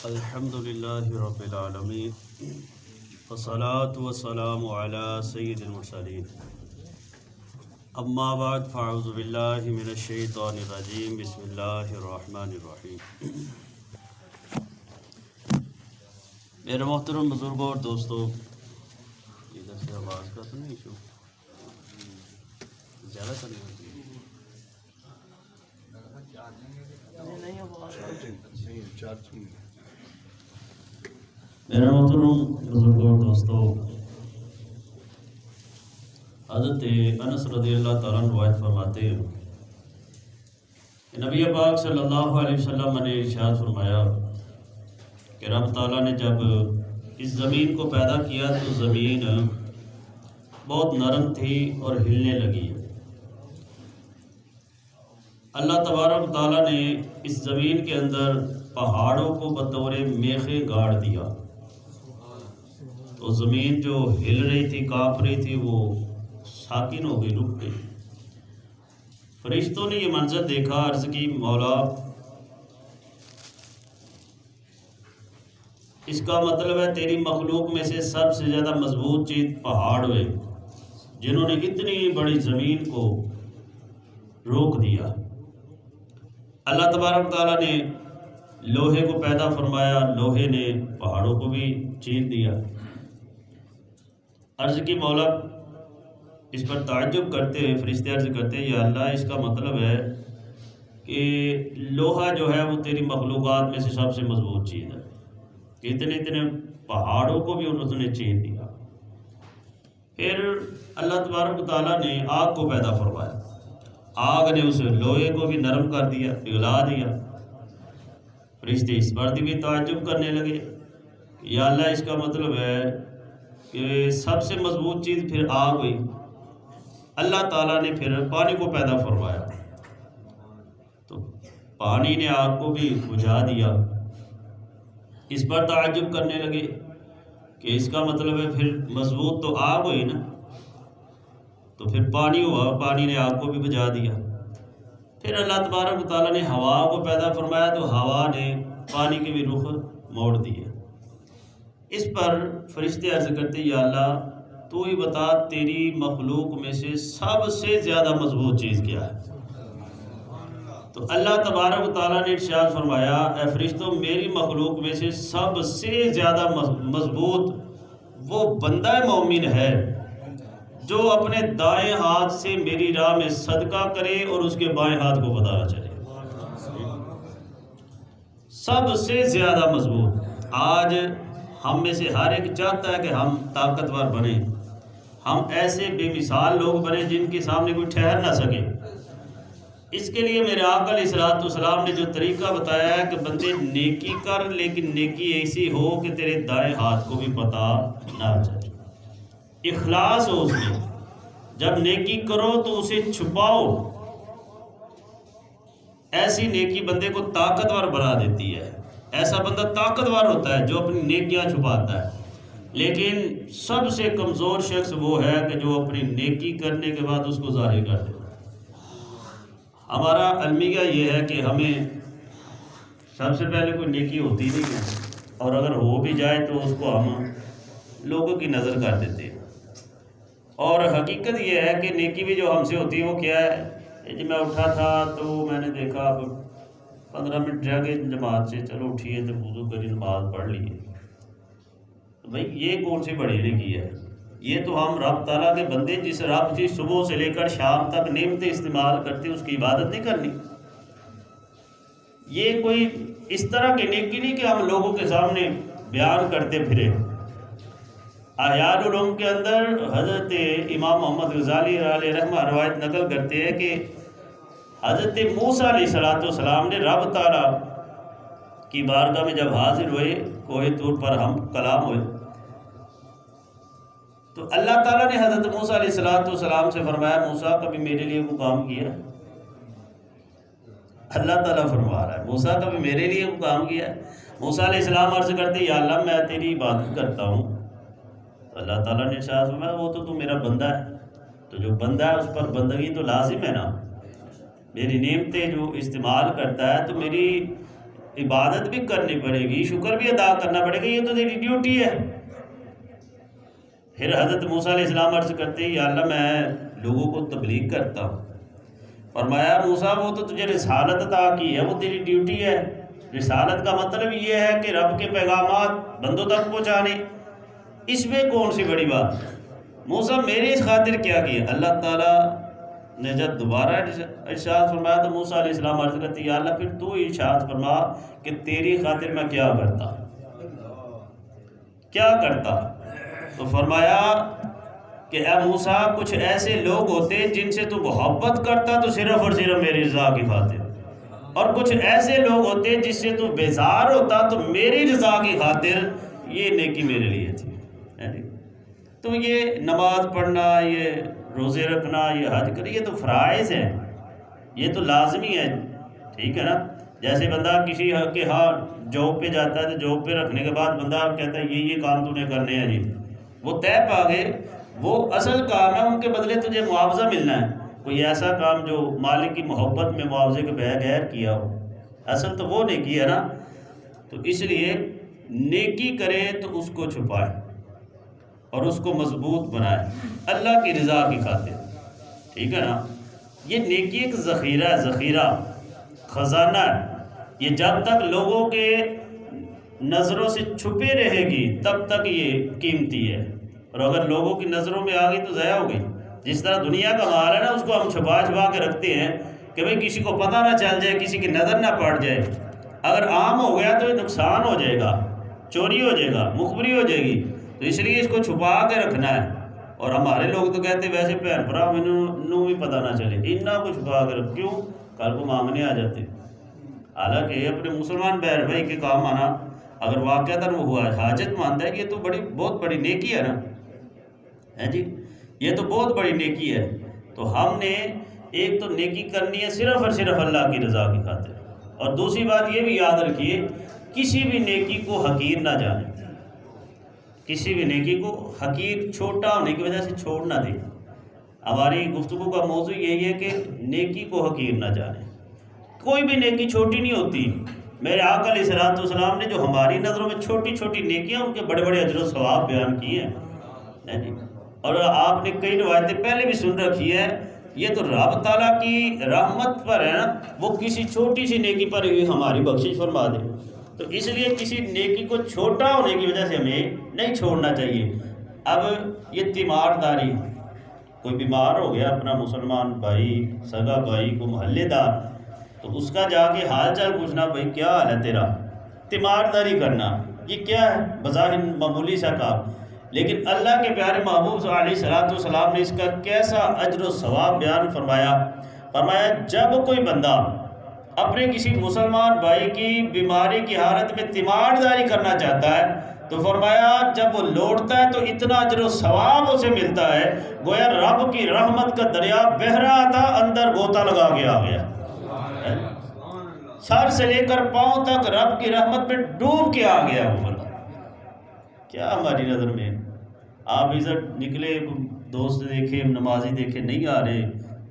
الحمد للہ رب العالمین والصلاة والسلام علی سید المرسلین اما بعد فاعوذ باللہ من الشیطان الرجیم بسم اللہ الرحمن الرحیم۔ میرے محترم بزرگوں اور دوستوں، ادھر سے آواز کا تو نہیں ایشو زیادہ کرنی ہوتی ہے؟ میرے محترم بزرگوں اور دوستوں، حضرت انس رضی اللہ تعالیٰ عنہ روایت فرماتے ہیں کہ نبی پاک صلی اللہ علیہ وسلم نے ارشاد فرمایا کہ رب تعالیٰ نے جب اس زمین کو پیدا کیا تو زمین بہت نرم تھی اور ہلنے لگی۔ اللہ تبارک تعالیٰ نے اس زمین کے اندر پہاڑوں کو بطور میخیں گاڑ دیا، تو زمین جو ہل رہی تھی، کانپ رہی تھی، وہ ساکن ہو گئی، رک گئی۔ فرشتوں نے یہ منظر دیکھا، عرض کی مولا اس کا مطلب ہے تیری مخلوق میں سے سب سے زیادہ مضبوط چیز پہاڑ ہوئے جنہوں نے اتنی بڑی زمین کو روک دیا۔ اللہ تبارک تعالیٰ نے لوہے کو پیدا فرمایا، لوہے نے پہاڑوں کو بھی چیر دیا۔ عرض کی مولا اس پر تعجب کرتے ہوئے فرشتے عرض کرتے ہیں، یا اللہ اس کا مطلب ہے کہ لوہا جو ہے وہ تیری مخلوقات میں سے سب سے مضبوط چیز ہے، کہ اتنے پہاڑوں کو بھی انہوں نے چیر دیا۔ پھر اللہ تبارک تعالیٰ نے آگ کو پیدا فرمایا، آگ نے اس لوہے کو بھی نرم کر دیا، پگھلا دیا۔ فرشتے اس پر بھی تعجب کرنے لگے، یا اللہ اس کا مطلب ہے کہ سب سے مضبوط چیز پھر آگ ہوئی۔ اللہ تعالیٰ نے پھر پانی کو پیدا فرمایا، تو پانی نے آگ کو بھی بجھا دیا۔ اس پر تعجب کرنے لگے کہ اس کا مطلب ہے پھر مضبوط تو آگ ہوئی نا، تو پھر پانی ہوا، پانی نے آگ کو بھی بجھا دیا۔ پھر اللہ تبارک تعالیٰ نے ہوا کو پیدا فرمایا، تو ہوا نے پانی کے بھی رخ موڑ دیے۔ اس پر فرشتے عرض کرتے، یا اللہ تو ہی بتا تیری مخلوق میں سے سب سے زیادہ مضبوط چیز کیا ہے؟ تو اللہ تبارک تعالیٰ نے ارشاد فرمایا، اے فرشتوں میری مخلوق میں سے سب سے زیادہ مضبوط وہ بندہ مومن ہے جو اپنے دائیں ہاتھ سے میری راہ میں صدقہ کرے اور اس کے بائیں ہاتھ کو بتانا چاہے۔ سب سے زیادہ مضبوط۔ آج ہم میں سے ہر ایک چاہتا ہے کہ ہم طاقتور بنیں، ہم ایسے بے مثال لوگ بنیں جن کے سامنے کوئی ٹھہر نہ سکے۔ اس کے لیے میرے آقا علیہ الصلوۃ والسلام نے جو طریقہ بتایا ہے کہ بندے نیکی کر، لیکن نیکی ایسی ہو کہ تیرے دائیں ہاتھ کو بھی پتہ نہ چلے، اخلاص ہو اس میں۔ جب نیکی کرو تو اسے چھپاؤ، ایسی نیکی بندے کو طاقتور بنا دیتی ہے۔ ایسا بندہ طاقتور ہوتا ہے جو اپنی نیکیاں چھپاتا ہے، لیکن سب سے کمزور شخص وہ ہے کہ جو اپنی نیکی کرنے کے بعد اس کو ظاہر کر دیتا ہے۔ ہمارا المیہ یہ ہے کہ ہمیں سب سے پہلے کوئی نیکی ہوتی نہیں ہے، اور اگر ہو بھی جائے تو اس کو ہم لوگوں کی نظر کر دیتے ہیں۔ اور حقیقت یہ ہے کہ نیکی بھی جو ہم سے ہوتی ہے وہ کیا ہے، جب میں اٹھا تھا تو میں نے دیکھا 15 منٹ رہ گئے جماعت سے، چلو اٹھیے تو وضو کری، نماز پڑھ لیے۔ تو بھائی یہ کون سی بڑی نیکی ہے؟ یہ تو ہم رب تعالیٰ کے بندے، جس رب کی صبح سے لے کر شام تک نعمتیں استعمال کرتے اس کی عبادت نہیں کرنی۔ یہ کوئی اس طرح کی نیکی نہیں کہ ہم لوگوں کے سامنے بیان کرتے پھرے۔ احیاء العلوم کے اندر حضرت امام محمد غزالی علیہ رحمہ روایت نقل کرتے ہیں کہ حضرت موسیٰ علیہ السلام نے رب تعالیٰ کی بارگاہ میں جب حاضر ہوئے، کوہ طور پر ہم کلام ہوئے، تو اللہ تعالیٰ نے حضرت موسیٰ علیہ السلام سے فرمایا، موسیٰ کبھی میرے لیے وہ کام کیا؟ اللہ تعالیٰ فرما رہا ہے موسیٰ کبھی میرے لیے وہ کام کیا؟ موسیٰ علیہ السلام عرض کرتے، یا اللہ میں تیری عبادت کرتا ہوں۔ اللہ تعالیٰ نے ارشاد فرمایا، وہ تو میرا بندہ ہے، تو جو بندہ ہے اس پر بندگی تو لازم ہے نا۔ میری نعمتیں جو استعمال کرتا ہے تو میری عبادت بھی کرنی پڑے گی، شکر بھی ادا کرنا پڑے گا، یہ تو تیری ڈیوٹی ہے۔ پھر حضرت موسیٰ علیہ السلام عرض کرتے ہیں یا اللہ میں لوگوں کو تبلیغ کرتا ہوں۔ فرمایا موسیٰ وہ تو تجھے رسالت عطا کی ہے، وہ تیری ڈیوٹی ہے۔ رسالت کا مطلب یہ ہے کہ رب کے پیغامات بندوں تک پہنچانے، اس میں کون سی بڑی بات؟ موسیٰ میرے اس خاطر کیا کیا؟ اللہ تعالیٰ نے جب دوبارہ ارشاد فرمایا تو موسیٰ علیہ السلام عرض کرتے یا اللہ پھر تو ارشاد فرما کہ تیری خاطر میں کیا کرتا، کیا کرتا؟ تو فرمایا کہ اے موسیٰ کچھ ایسے لوگ ہوتے جن سے تو محبت کرتا تو صرف اور صرف میری رضا کی خاطر، اور کچھ ایسے لوگ ہوتے جس سے تو بیزار ہوتا تو میری رضا کی خاطر، یہ نیکی میرے لیے تھی۔ تو یہ نماز پڑھنا، یہ روزے رکھنا، یہ حج کرنا، یہ تو فرائض ہیں، یہ تو لازمی ہے، ٹھیک ہے نا؟ جیسے بندہ کسی کے ہاں جاب پہ جاتا ہے تو جاب پہ رکھنے کے بعد بندہ کہتا ہے یہ کام تو نے کرنے ہیں جی، وہ طے پا گئے، وہ اصل کام ہے، ان کے بدلے تجھے معاوضہ ملنا ہے۔ کوئی ایسا کام جو مالک کی محبت میں معاوضے کے بغیر کیا ہو، اصل تو وہ نیکی ہے نا۔ تو اس لیے نیکی کرے تو اس کو چھپائے اور اس کو مضبوط بنائے اللہ کی رضا کی خاطر، ٹھیک ہے نا؟ یہ نیکی ایک ذخیرہ ہے، ذخیرہ، خزانہ ہے، یہ جب تک لوگوں کے نظروں سے چھپے رہے گی تب تک یہ قیمتی ہے، اور اگر لوگوں کی نظروں میں آ گئی تو ضائع ہو گئی۔ جس طرح دنیا کا مال ہے نا، اس کو ہم چھپا کے رکھتے ہیں کہ بھئی کسی کو پتہ نہ چل جائے، کسی کی نظر نہ پڑ جائے، اگر عام ہو گیا تو یہ نقصان ہو جائے گا، چوری ہو جائے گا، مخبری ہو جائے گی، تو اس لیے اس کو چھپا کے رکھنا ہے۔ اور ہمارے لوگ تو کہتے ہیں ویسے بہن بھرا مینوں بھی پتہ نہ چلے، اتنا کو چھپا کے رکھ، کیوں؟ کل کو مانگنے آ جاتے۔ حالانکہ اپنے مسلمان بہن بھائی کے کام آنا اگر واقعتاً وہ ہوا حاجت مند ہے، یہ تو بہت بڑی نیکی ہے نا، ہے جی، یہ تو بہت بڑی نیکی ہے۔ تو ہم نے ایک تو نیکی کرنی ہے صرف اور صرف اللہ کی رضا کی خاطر، اور دوسری بات یہ بھی یاد رکھیے کسی بھی نیکی کو حقیر نہ جانے، کسی بھی نیکی کو حقیر، چھوٹا ہونے کی وجہ سے چھوڑ نہ دیں۔ ہماری گفتگو کا موضوع یہی ہے کہ نیکی کو حقیر نہ جانے، کوئی بھی نیکی چھوٹی نہیں ہوتی۔ میرے آقا علیہ الصلوۃ والسلام نے جو ہماری نظروں میں چھوٹی چھوٹی نیکیاں، ان کے بڑے بڑے اجر و ثواب بیان کیے ہیں، اور آپ نے کئی روایتیں پہلے بھی سن رکھی ہے۔ یہ تو رب تعالیٰ کی رحمت پر ہے نا، وہ کسی چھوٹی سی نیکی پر ہی ہماری بخشش فرما دے۔ تو اس لیے کسی نیکی کو چھوٹا ہونے کی وجہ سے ہمیں نہیں چھوڑنا چاہیے۔ اب یہ تیمارداری، کوئی بیمار ہو گیا اپنا مسلمان بھائی، سگا بھائی، کو محلے دار، تو اس کا جا کے حال چال پوچھنا، بھائی کیا حال ہے تیرا، تیمارداری کرنا، یہ کیا ہے؟ بظاہر معمولی سا کام، لیکن اللہ کے پیارے محبوب صلی اللہ علیہ الصلوۃ والسلام نے اس کا کیسا اجر و ثواب بیان فرمایا جب کوئی بندہ اپنے کسی مسلمان بھائی کی بیماری کی حالت میں تیمارداری کرنا چاہتا ہے تو فرمایا جب وہ لوٹتا ہے تو اتنا اجر و ثواب اسے ملتا ہے گویا رب کی رحمت کا دریا بہہ رہا تھا، اندر غوطہ لگا کے آ گیا، سر سے لے کر پاؤں تک رب کی رحمت میں ڈوب کے آ گیا وہ بندہ۔ کیا ہماری نظر میں آپ ادھر نکلے، دوست دیکھے، نمازی دیکھے نہیں آ رہے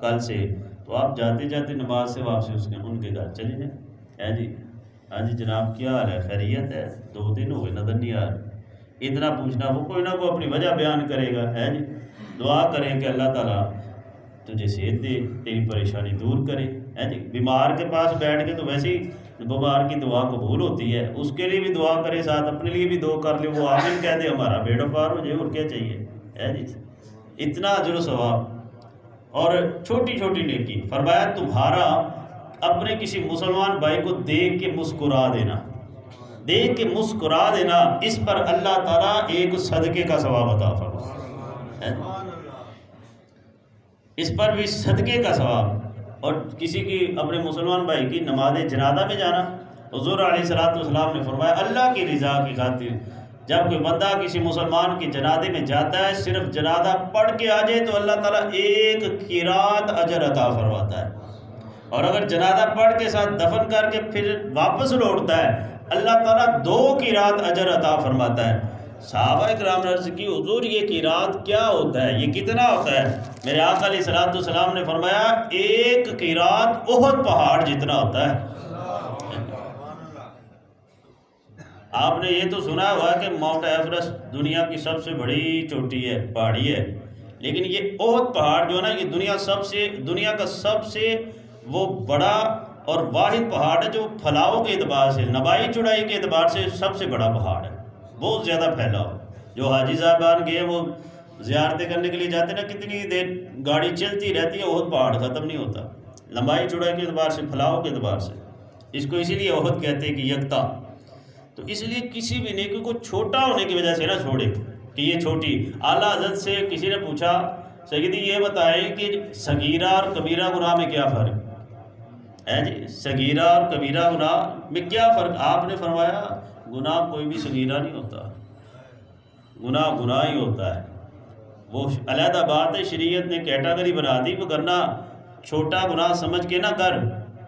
کل سے، تو آپ جاتے جاتے نماز سے واپسی ان کے گھر چلے جائیں، جی ہاں جی جناب کیا حال ہے، خیریت ہے، 2 دن ہو گئے نظر نہیں آ رہے، اتنا پوچھنا، وہ کوئی نہ کوئی اپنی وجہ بیان کرے گا، ہے جی، دعا کریں کہ اللہ تعالیٰ تجھے صحت دے، تیری پریشانی دور کرے، ہے جی۔ بیمار کے پاس بیٹھ کے تو ویسے ہی بیمار کی دعا قبول ہوتی ہے، اس کے لیے بھی دعا کرے، ساتھ اپنے لیے بھی دعا کر لے، وہ آمین کہہ دے، ہمارا بیڑا پار ہو جائے، اور کیا چاہیے، ہے جی، اتنا اجر و ثواب۔ اور چھوٹی چھوٹی نیکی فرمایا تمہارا اپنے کسی مسلمان بھائی کو دیکھ کے مسکرا دینا، دیکھ کے مسکرا دینا، اس پر اللہ تعالیٰ ایک صدقے کا ثواب عطا فرمائے، اس پر بھی صدقے کا ثواب۔ اور کسی کی اپنے مسلمان بھائی کی نماز جنازہ میں جانا، حضور علیہ الصلوۃ والسلام نے فرمایا اللہ کی رضا کی خاطر جب کوئی بندہ کسی مسلمان کے جنازے میں جاتا ہے، صرف جنازہ پڑھ کے آ جائے تو اللہ تعالیٰ 1 قیراط اجر عطا فرماتا ہے، اور اگر جنازہ پڑھ کے ساتھ دفن کر کے پھر واپس لوٹتا ہے اللہ تعالیٰ 2 قیراط اجر عطا فرماتا ہے۔ صحابہ کرام نے عرض کی حضور یہ قیراط کیا ہوتا ہے، یہ کتنا ہوتا ہے؟ میرے آقا علیہ الصلوۃ والسلام نے فرمایا 1 قیراط احد پہاڑ جتنا ہوتا ہے، آپ نے یہ تو سنا ہوا کہ ماؤنٹ ایورسٹ دنیا کی سب سے بڑی چوٹی ہے، پہاڑی ہے، لیکن یہ احد پہاڑ جو ہے نا، یہ دنیا کا سب سے وہ بڑا اور واحد پہاڑ ہے جو پھیلاؤ کے اعتبار سے، نبائی چوڑائی کے اعتبار سے سب سے بڑا پہاڑ ہے، بہت زیادہ پھیلاؤ۔ جو حاجی صاحبان گئے وہ زیارتیں کرنے کے لیے جاتے ہیں نا، کتنی دیر گاڑی چلتی رہتی ہے، احد پہاڑ ختم نہیں ہوتا، لمبائی چوڑائی کے اعتبار سے، پھیلاؤ کے اعتبار سے۔ اس کو اسی لیے احد کہتے ہیں کہ یکتا۔ تو اس لیے کسی بھی نیکی کو چھوٹا ہونے کی وجہ سے نہ چھوڑے کہ یہ چھوٹی۔ اعلیٰ حضرت سے کسی نے پوچھا، سیدی یہ بتائیں کہ صغیرہ اور کبیرہ گناہ میں کیا فرق ہے جی؟ صغیرہ اور کبیرہ گناہ میں کیا فرق؟ آپ نے فرمایا گناہ کوئی بھی صغیرہ نہیں ہوتا، گناہ ہی ہوتا ہے۔ وہ علیحدہ بات ہے، شریعت نے کیٹاگری بنا دی، وہ کرنا چھوٹا گناہ سمجھ کے نہ کر،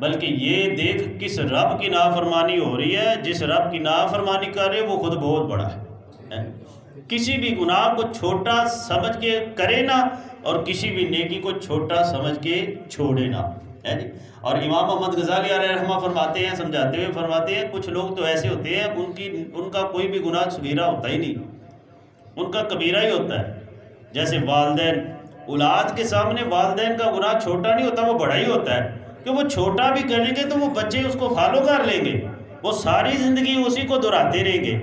بلکہ یہ دیکھ کس رب کی نافرمانی ہو رہی ہے، جس رب کی نافرمانی کر رہے وہ خود بہت بڑا ہے۔ کسی بھی گناہ کو چھوٹا سمجھ کے کرے نا، اور کسی بھی نیکی کو چھوٹا سمجھ کے چھوڑے نا، ہے جی۔ اور امام محمد غزالی علیہ رحمہ فرماتے ہیں، سمجھاتے ہوئے فرماتے ہیں، کچھ لوگ تو ایسے ہوتے ہیں ان کا کوئی بھی گناہ صغیرہ ہوتا ہی نہیں، ان کا کبیرہ ہی ہوتا ہے۔ جیسے والدین، اولاد کے سامنے والدین کا گناہ چھوٹا نہیں ہوتا، وہ بڑا ہی ہوتا ہے، کہ وہ چھوٹا بھی کریں گے تو وہ بچے اس کو فالو کر لیں گے، وہ ساری زندگی اسی کو دہراتے رہیں گے۔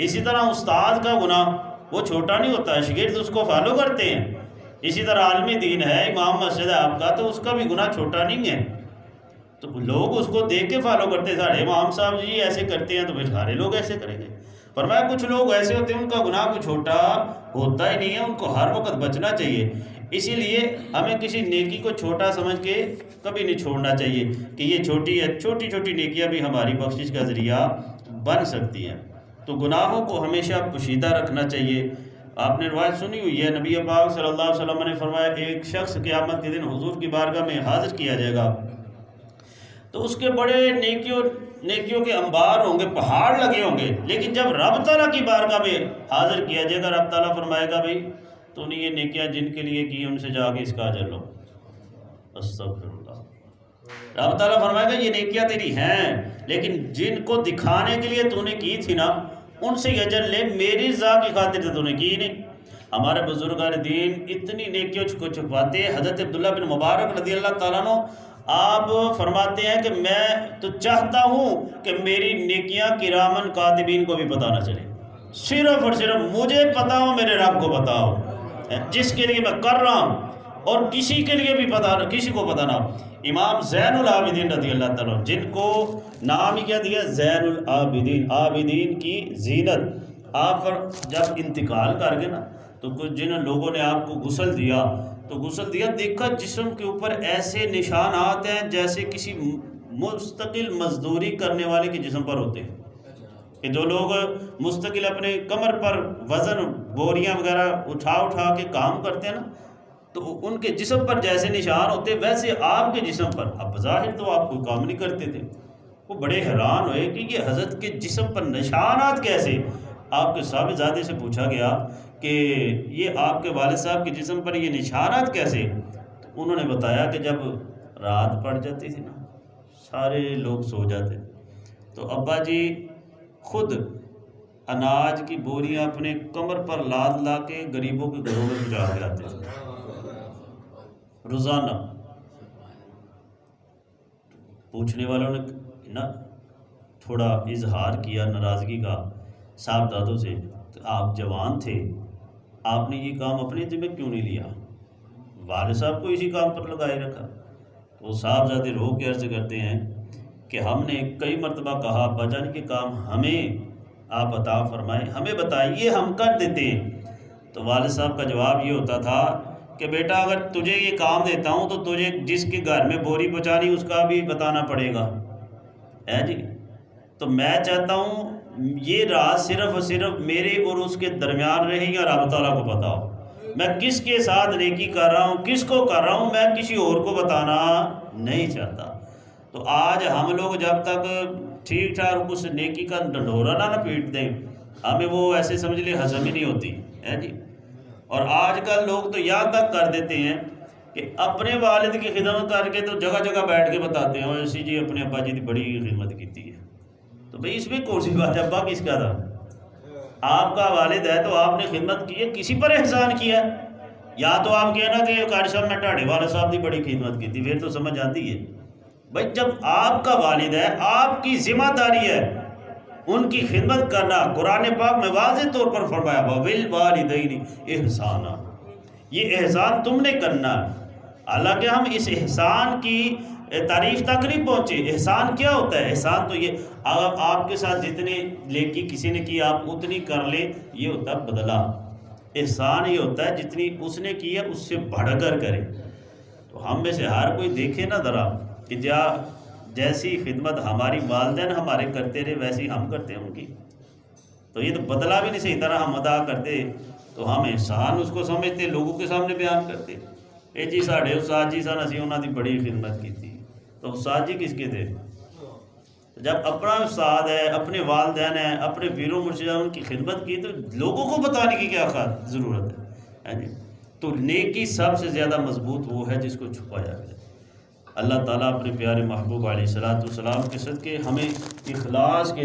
اسی طرح استاد کا گناہ وہ چھوٹا نہیں ہوتا، شاگرد اس کو فالو کرتے ہیں۔ اسی طرح عالم دین ہے، امام مسجد ہے آپ کا، تو اس کا بھی گناہ چھوٹا نہیں ہے، تو لوگ اس کو دیکھ کے فالو کرتے ہیں، سارے امام صاحب جی ایسے کرتے ہیں تو پھر سارے لوگ ایسے کریں گے۔ فرمایا کچھ لوگ ایسے ہوتے ہیں ان کا گناہ کوئی چھوٹا ہوتا ہی نہیں ہے، ان کو ہر وقت بچنا چاہیے۔ اسی لیے ہمیں کسی نیکی کو چھوٹا سمجھ کے کبھی نہیں چھوڑنا چاہیے کہ یہ چھوٹی ہے۔ چھوٹی چھوٹی نیکیاں بھی ہماری بخشش کا ذریعہ بن سکتی ہیں۔ تو گناہوں کو ہمیشہ پوشیدہ رکھنا چاہیے۔ آپ نے روایت سنی ہوئی ہے، نبی پاک صلی اللہ علیہ وسلم نے فرمایا ایک شخص قیامت کے دن حضور کی بارگاہ میں حاضر کیا جائے گا، تو اس کے بڑے نیکیوں کے انبار ہوں گے، پہاڑ لگے ہوں گے، لیکن جب رب تعالیٰ کی بارگاہ میں حاضر کیا جائے گا، رب تعالیٰ فرمائے گا بھائی تو نے یہ نیکیاں جن کے لیے کی ان سے جا کے اس کا اجر لو۔ استغفر اللہ۔ رب تعالیٰ فرمائے گا یہ نیکیاں تیری ہیں، لیکن جن کو دکھانے کے لیے تو نے کی تھی نا، ان سے یہ اجر لے، میری رضا کی خاطر تو نے کی نہیں۔ ہمارے بزرگان دین اتنی نیکیوں کو چھپاتے ہیں۔ حضرت عبداللہ بن مبارک رضی اللہ تعالیٰ عنہ آپ فرماتے ہیں کہ میں تو چاہتا ہوں کہ میری نیکیاں کرامن کاتبین کو بھی پتہ نہ چلے، صرف اور صرف مجھے پتا ہو، میرے رب کو پتا ہو، جس کے لیے میں کر رہا ہوں، اور کسی کے لیے بھی کسی کو پتہ نہ ہو۔ امام زین العابدین رضی اللہ تعالیٰ جن کو نام ہی کیا دیا، زین العابدین، عابدین کی زینت۔ آپ جب انتقال کر گئے نا، تو کچھ جن لوگوں نے آپ کو غسل دیا، تو غسل دیا، دیکھا جسم کے اوپر ایسے نشانات ہیں جیسے کسی مستقل مزدوری کرنے والے کے جسم پر ہوتے ہیں، کہ جو لوگ مستقل اپنے کمر پر وزن بوریاں وغیرہ اٹھا کے کام کرتے ہیں نا، تو ان کے جسم پر جیسے نشان ہوتے ویسے آپ کے جسم پر۔ اب بظاہر تو آپ کوئی کام نہیں کرتے تھے، وہ بڑے حیران ہوئے کہ یہ حضرت کے جسم پر نشانات کیسے؟ آپ کے صاحبزادے سے پوچھا گیا کہ یہ آپ کے والد صاحب کے جسم پر یہ نشانات کیسے؟ تو انہوں نے بتایا کہ جب رات پڑ جاتی تھی نا، سارے لوگ سو جاتے، تو ابا جی خود اناج کی بوریاں اپنے کمر پر لاد لا کے غریبوں کے گھروں میں پہنچا کے آتے تھے روزانہ۔ پوچھنے والوں نے نا تھوڑا اظہار کیا ناراضگی کا صاحب دادوں سے، تو آپ جوان تھے، آپ نے یہ کام اپنے ذمہ کیوں نہیں لیا؟ والد صاحب کو اسی کام پر لگائے رکھا۔ تو صاحبزادے رو کے عرض کرتے ہیں کہ ہم نے کئی مرتبہ کہا ابا جان کے کام ہمیں آپ عطا فرمائیں، ہمیں بتائیے، ہم کر دیتے ہیں۔ تو والد صاحب کا جواب یہ ہوتا تھا کہ بیٹا اگر تجھے یہ کام دیتا ہوں تو تجھے جس کے گھر میں بوری پہنچانی اس کا بھی بتانا پڑے گا، ہے جی۔ تو میں چاہتا ہوں یہ راز صرف اور صرف میرے اور اس کے درمیان رہے گی اور رب تعالیٰ کو پتا ہو، میں کس کے ساتھ نیکی کر رہا ہوں، کس کو کر رہا ہوں، میں کسی اور کو بتانا نہیں چاہتا۔ تو آج ہم لوگ جب تک ٹھیک ٹھاک اس نیکی کا ڈنڈورا نہ پیٹ دیں، ہمیں وہ ایسے سمجھ لے ہضم ہی نہیں ہوتی، ہے جی۔ اور آج کل لوگ تو یہاں تک کر دیتے ہیں کہ اپنے والد کی خدمت کر کے تو جگہ جگہ بیٹھ کے بتاتے ہیں ایسی جی اپنے ابا جی کی بڑی خدمت کی ہے۔ تو تو بھئی اس میں کون سی بات ہے؟ ابا کس کا تھا؟ آپ کا والد ہے تو آپ نے خدمت کی ہے، کسی پر احسان کیا ہے؟ یا تو آپ کہنا کہ قاری صاحب میں ٹاڑے والا صاحب کی بڑی خدمت کی تھی، پھر تو سمجھ آتی ہے۔ بھائی جب آپ کا والد ہے، آپ کی ذمہ داری ہے ان کی خدمت کرنا۔ قرآن پاک میں واضح طور پر فرمایا وَبِالْوَالِدَيْنِ احسانا، یہ احسان تم نے کرنا ہے۔ حالانکہ ہم اس احسان کی تعریف تک نہیں پہنچے۔ احسان کیا ہوتا ہے؟ احسان تو یہ آپ کے ساتھ جتنے نیکی کسی نے کی آپ اتنی کر لیں، یہ ہوتا ہے بدلہ۔ احسان یہ ہوتا ہے جتنی اس نے کی ہے اس سے بڑھ کر کرے۔ تو ہم میں سے ہر کوئی دیکھے نا ذرا کہ جیسی خدمت ہماری والدین ہمارے کرتے رہے ویسی ہم کرتے ہیں ان کی، تو یہ تو بدلہ بھی نہیں صحیح طرح ہم ادا کرتے، تو ہم احسان اس کو سمجھتے، لوگوں کے سامنے بیان کرتے۔ اے جی ساڑھے استاد جی سن اسی انہوں کی بڑی خدمت کی تھی، تو استاد جی کس کے تھے؟ جب اپنا استاد ہے، اپنے والدین ہیں، اپنے پیروں مرشدوں کی خدمت کی، تو لوگوں کو بتانے کی کیا ضرورت ہے؟ تو نیکی سب سے زیادہ مضبوط وہ ہے جس کو چھپایا گیا۔ اللہ تعالیٰ اپنے پیارے محبوب علیہ الصلوۃ والسلام کے صدقے ہمیں اخلاص کے